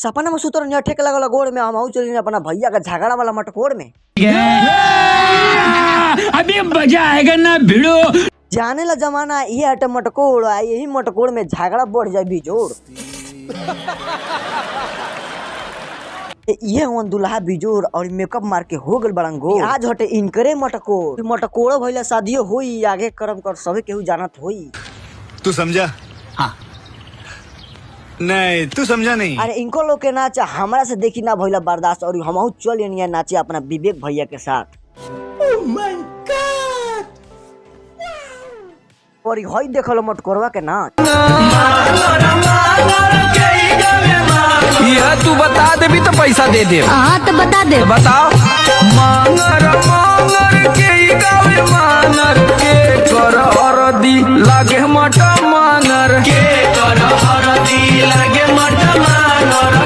सपना में सुतर नहीं ठेक लगल गोड़ में हम चली अपना भैया का झगड़ा वाला मटकोर में अभी मजा आएगा ना भिड़ो। जाने ला जमाना ये हटे मटकोर यही मटकोर में झगड़ा बढ़ जाए बिजोड़ ये वन दुल्हा बिजोड़ और मेकअप मार के हो गल बड़ंगो आज हटे इनकरे मटकोर मटकोर भइला शादियो होई आगे करम कर सभी केहू जानत होई। तू समझा? हाँ। नहीं तू समझा नहीं। अरे इनको लोग के नाच हमारा से देखी ना भइला बर्दाश्त और हम चल नाचे अपना विवेक भैया के साथ। oh my God! और हई देखल मटकोरवा के नाच यह तू बता देबी तो पैसा दे दे। हाँ तो बता दे। बताओ। मांगर मांगर के गावे मांगर के कर हरदी लागे मट मांगर के कर हरदी लागे मट मांगर